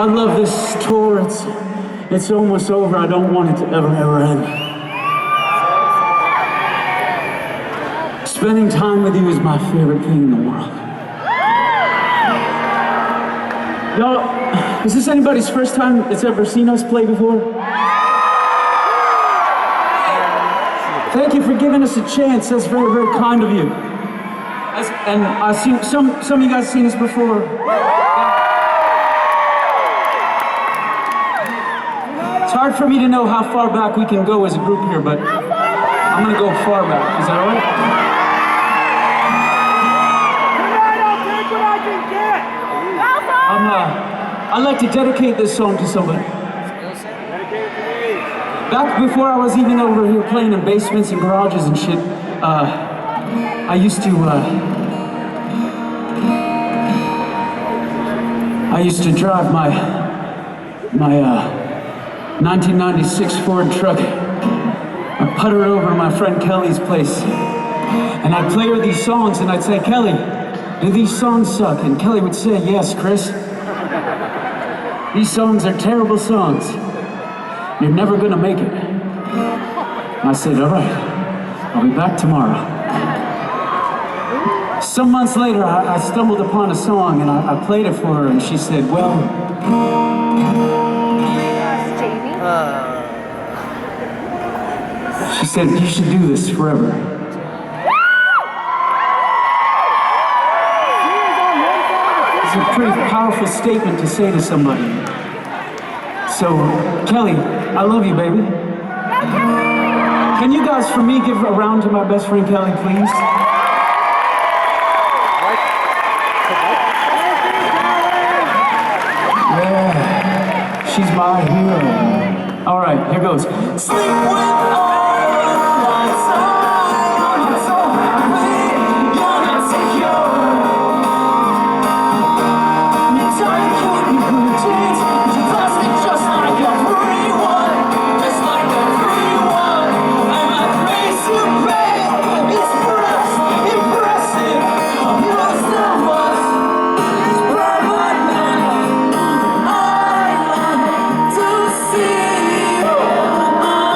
I love this tour. It's almost over. I don't want it to ever end. Spending time with you is my favorite thing in the world. Y'all, is this anybody's first time that's ever seen us play before? Thank you for giving us a chance. That's very kind of you. And I've seen some of you guys seen us before. It's hard for me to know how far back we can go as a group here, but I'm gonna go far back. Is that all right? Tonight I'll take what I can get. I'd like to dedicate this song to somebody. Back before I was even over here playing in basements and garages and shit, I used to drive my 1996 Ford truck. I'd putter it over to my friend Kelly's place, and I'd play her these songs, and I'd say, Kelly, do these songs suck? And Kelly would say, yes, Chris. These songs are terrible songs. You're never gonna make it. And I said, all right, I'll be back tomorrow. Some months later, I stumbled upon a song, and I played it for her, and she said, well, she said, you should do this forever. It's a pretty powerful statement to say to somebody. So, Kelly, I love you, baby. Can you guys, for me, give a round to my best friend Kelly, please? Yeah, she's my hero. All right, here goes. Sleep with all lights on. I'm so happy you're not secure. Your time could be routines. You lost me just like everyone. Just like everyone. And my grace you pay is impressive. Most of us is permanent. I like to see you undone.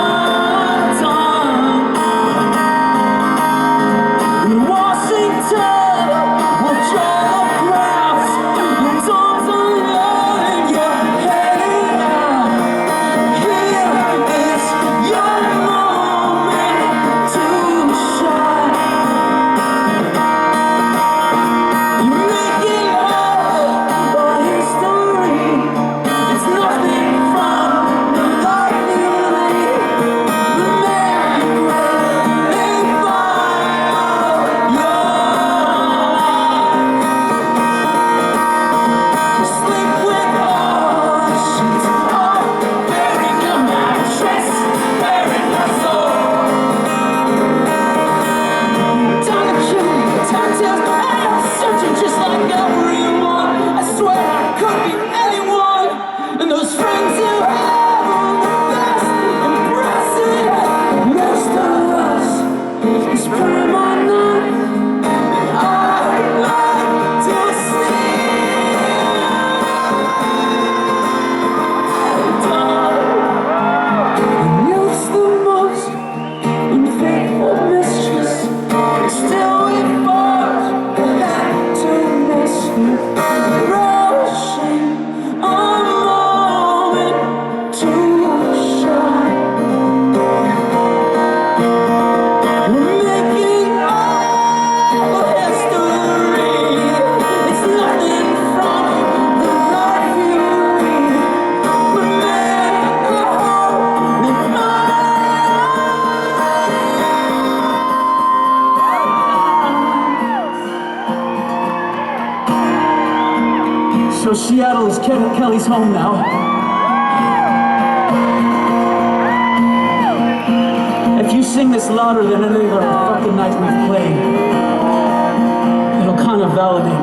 In Washington, we'll draw the crowds. Your doors alone and you're heading out. Here is your moment to shine. You're making up a history. It's nothing from the life you lead. The man living by your life. Sleep with all the sheets off, bearing your mattress, bearing your soul. Time to kill me, cocktails, and I'm searching just like everyone. I swear I could be anyone, and those friends you have are the best, impressive. Most of us is permanent, and I like to see and youth's the most unfaithful mistress. Still it falls back to miss you. Rushing a moment to shine. We're making up a history. It's nothing from the life you lead. We're made a home in So Seattle is Kelly's home now. If you sing this louder than any of our fucking nights we've played, it'll kind of validate